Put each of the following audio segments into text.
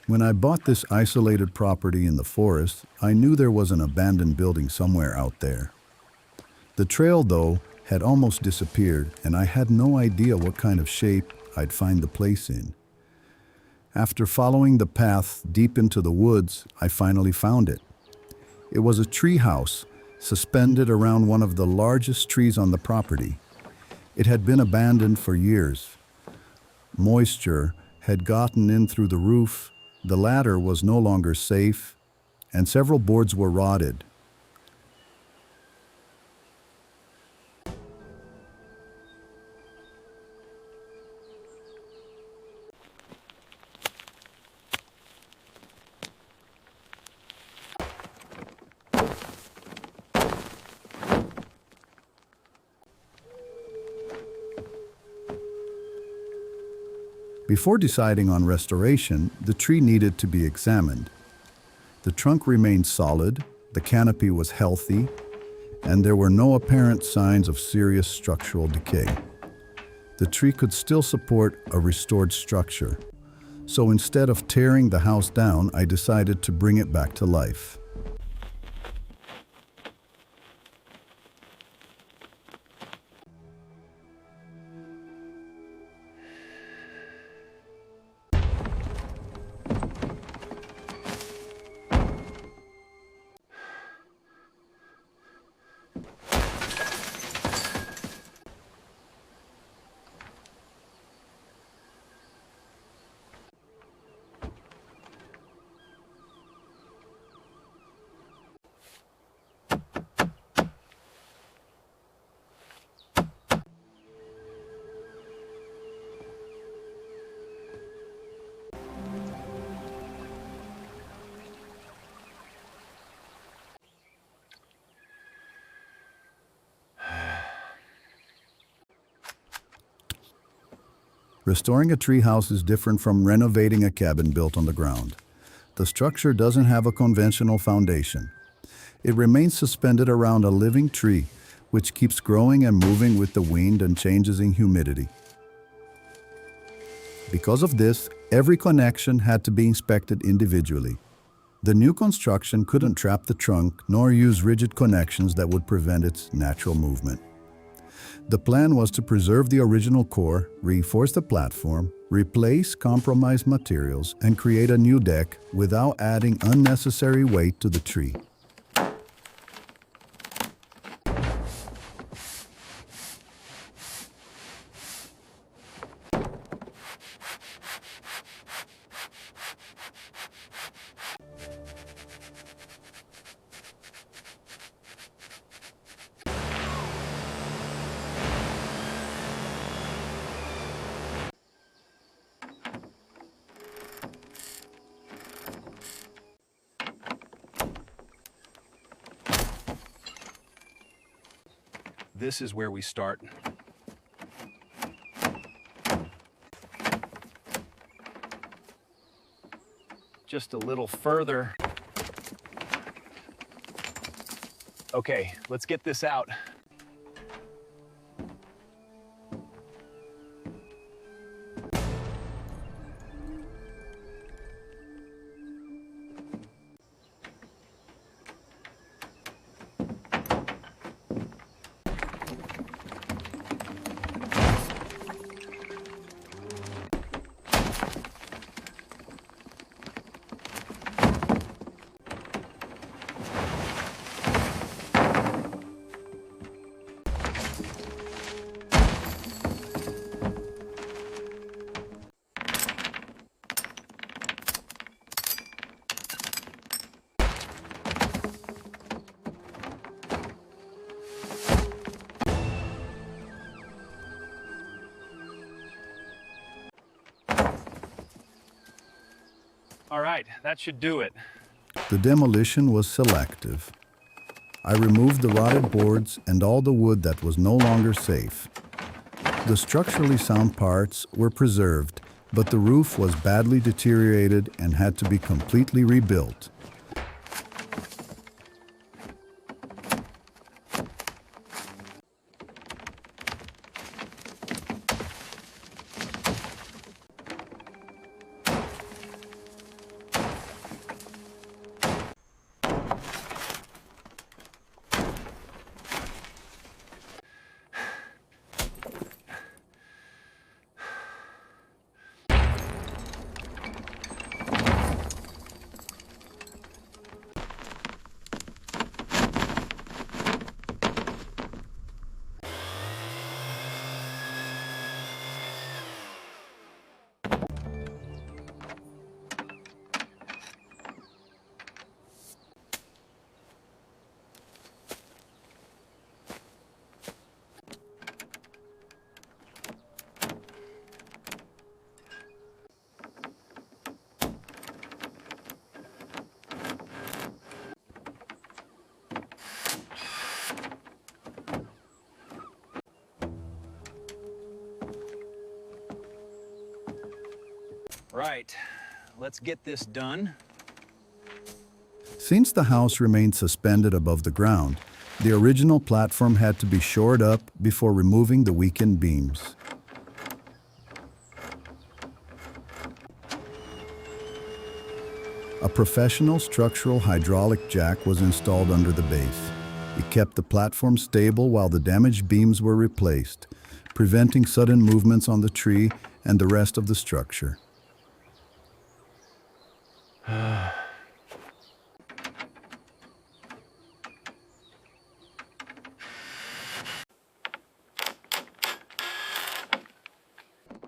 When I bought this isolated property in the forest, I knew there was an abandoned building somewhere out there. The trail, though, had almost disappeared, and I had no idea what kind of shape I'd find the place in. After following the path deep into the woods, I finally found it. It was a treehouse suspended around one of the largest trees on the property. It had been abandoned for years. Moisture had gotten in through the roof, the ladder was no longer safe, and several boards were rotted. Before deciding on restoration, the tree needed to be examined. The trunk remained solid, the canopy was healthy, and there were no apparent signs of serious structural decay. The tree could still support a restored structure. So instead of tearing the house down, I decided to bring it back to life. Restoring a treehouse is different from renovating a cabin built on the ground. The structure doesn't have a conventional foundation. It remains suspended around a living tree, which keeps growing and moving with the wind and changes in humidity. Because of this, every connection had to be inspected individually. The new construction couldn't trap the trunk nor use rigid connections that would prevent its natural movement. The plan was to preserve the original core, reinforce the platform, replace compromised materials, and create a new deck without adding unnecessary weight to the tree. This is where we start. Just a little further. Okay, let's get this out. All right, that should do it. The demolition was selective. I removed the rotted boards and all the wood that was no longer safe. The structurally sound parts were preserved, but the roof was badly deteriorated and had to be completely rebuilt. Right, let's get this done. Since the house remained suspended above the ground, the original platform had to be shored up before removing the weakened beams. A professional structural hydraulic jack was installed under the base. It kept the platform stable while the damaged beams were replaced, preventing sudden movements on the tree and the rest of the structure.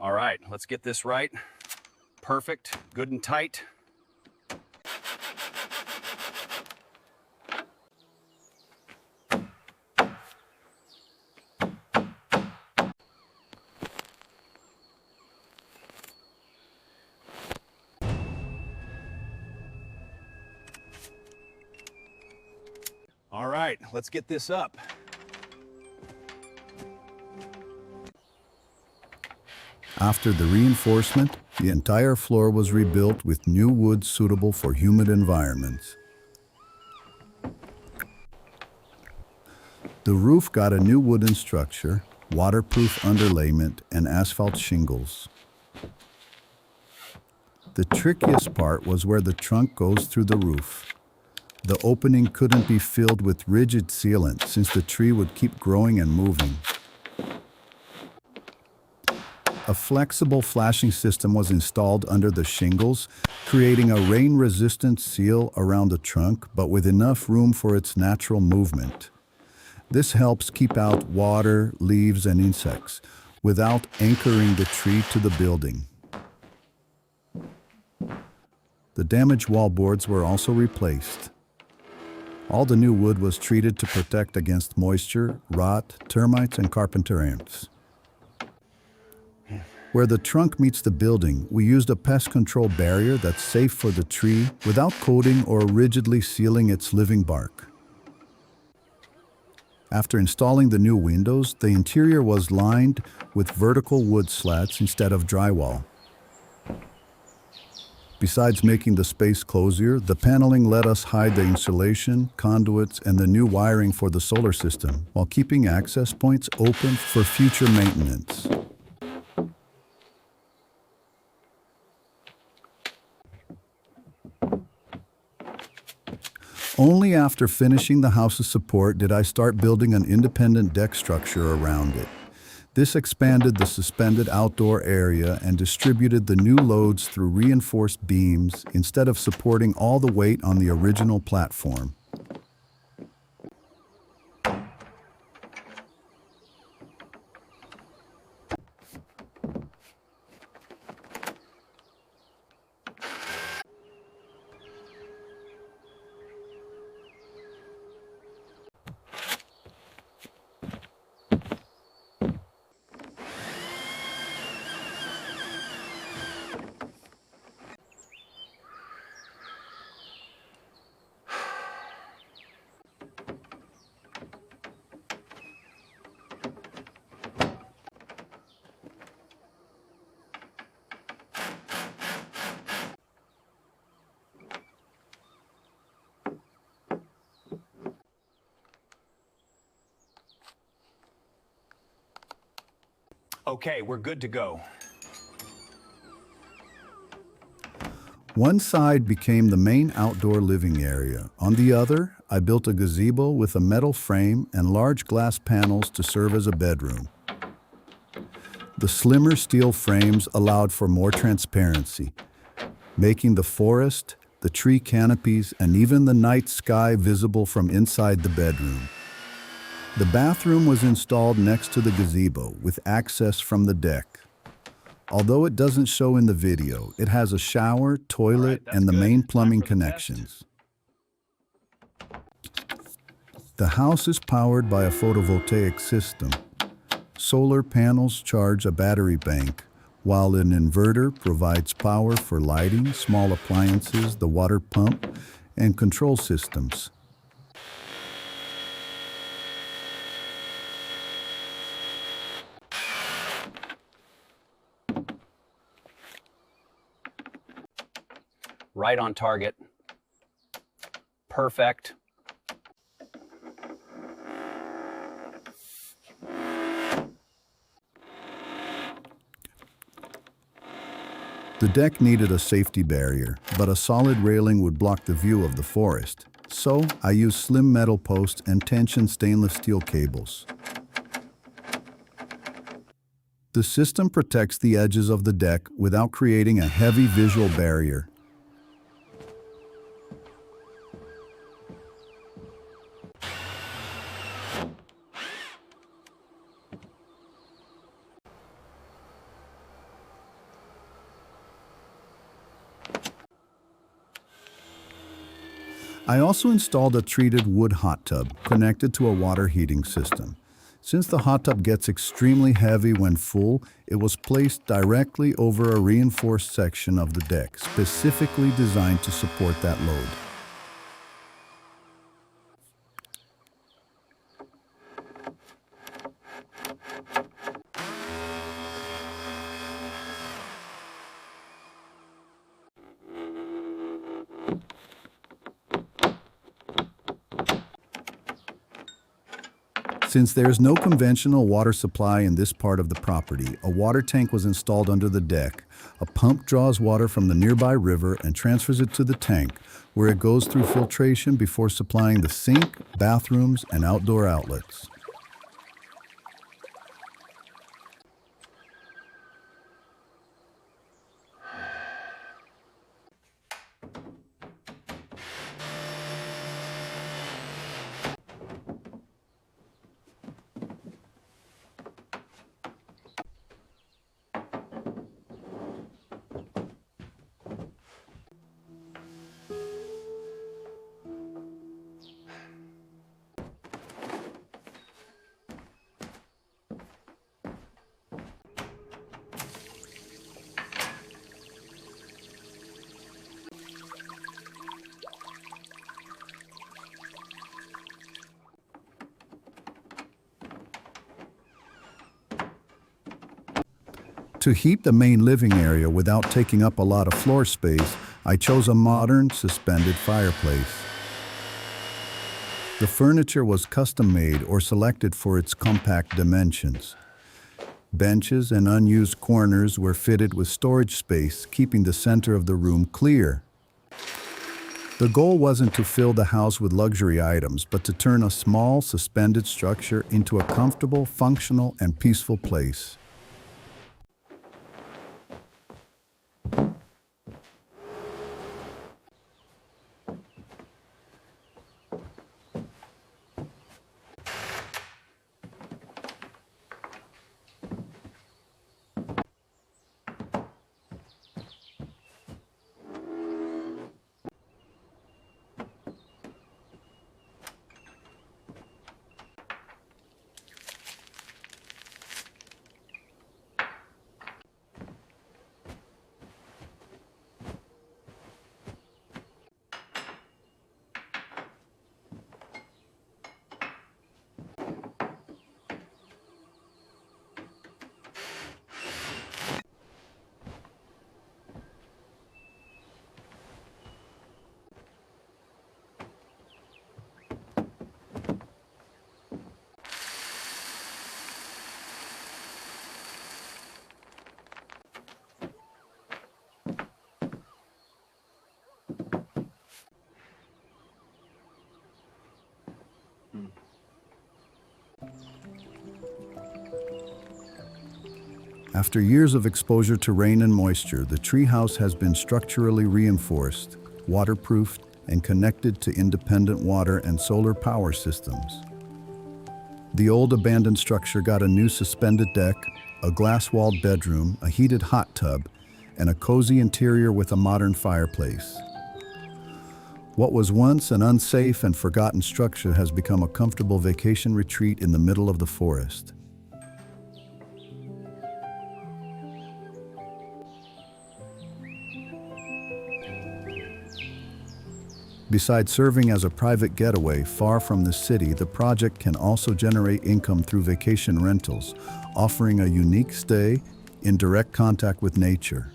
All right, let's get this right. Perfect, good and tight. All right, let's get this up. After the reinforcement, the entire floor was rebuilt with new wood suitable for humid environments. The roof got a new wooden structure, waterproof underlayment, and asphalt shingles. The trickiest part was where the trunk goes through the roof. The opening couldn't be filled with rigid sealant since the tree would keep growing and moving. A flexible flashing system was installed under the shingles, creating a rain-resistant seal around the trunk, but with enough room for its natural movement. This helps keep out water, leaves, and insects without anchoring the tree to the building. The damaged wallboards were also replaced. All the new wood was treated to protect against moisture, rot, termites, and carpenter ants. Where the trunk meets the building, we used a pest control barrier that's safe for the tree without coating or rigidly sealing its living bark. After installing the new windows, the interior was lined with vertical wood slats instead of drywall. Besides making the space cozier, the paneling let us hide the insulation, conduits, and the new wiring for the solar system, while keeping access points open for future maintenance. Only after finishing the house's support did I start building an independent deck structure around it. This expanded the suspended outdoor area and distributed the new loads through reinforced beams instead of supporting all the weight on the original platform. Okay, we're good to go. One side became the main outdoor living area. On the other, I built a gazebo with a metal frame and large glass panels to serve as a bedroom. The slimmer steel frames allowed for more transparency, making the forest, the tree canopies, and even the night sky visible from inside the bedroom. The bathroom was installed next to the gazebo with access from the deck. Although it doesn't show in the video, it has a shower, toilet, that's and the good. main Time plumbing for the test. connections. The house is powered by a photovoltaic system. Solar panels charge a battery bank, while an inverter provides power for lighting, small appliances, the water pump, and control systems. Right on target. Perfect. The deck needed a safety barrier, but a solid railing would block the view of the forest. So I used slim metal posts and tension stainless steel cables. The system protects the edges of the deck without creating a heavy visual barrier. I also installed a treated wood hot tub connected to a water heating system. Since the hot tub gets extremely heavy when full, it was placed directly over a reinforced section of the deck, specifically designed to support that load. Since there's no conventional water supply in this part of the property, a water tank was installed under the deck. A pump draws water from the nearby river and transfers it to the tank, where it goes through filtration before supplying the sink, bathrooms, and outdoor outlets. To heat the main living area without taking up a lot of floor space, I chose a modern suspended fireplace. The furniture was custom-made or selected for its compact dimensions. Benches and unused corners were fitted with storage space, keeping the center of the room clear. The goal wasn't to fill the house with luxury items, but to turn a small, suspended structure into a comfortable, functional, and peaceful place. After years of exposure to rain and moisture, the treehouse has been structurally reinforced, waterproofed, and connected to independent water and solar power systems. The old abandoned structure got a new suspended deck, a glass-walled bedroom, a heated hot tub, and a cozy interior with a modern fireplace. What was once an unsafe and forgotten structure has become a comfortable vacation retreat in the middle of the forest. Besides serving as a private getaway far from the city, the project can also generate income through vacation rentals, offering a unique stay in direct contact with nature.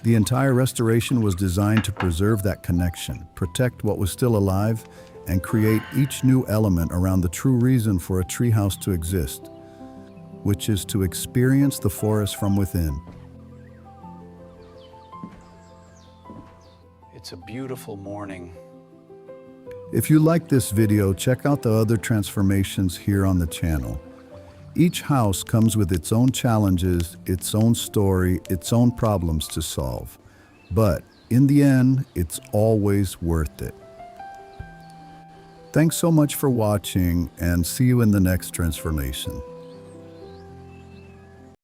The entire restoration was designed to preserve that connection, protect what was still alive, and create each new element around the true reason for a treehouse to exist, which is to experience the forest from within. It's a beautiful morning. If you like this video, check out the other transformations here on the channel. Each house comes with its own challenges, its own story, its own problems to solve. But in the end, it's always worth it. Thanks so much for watching, and see you in the next transformation.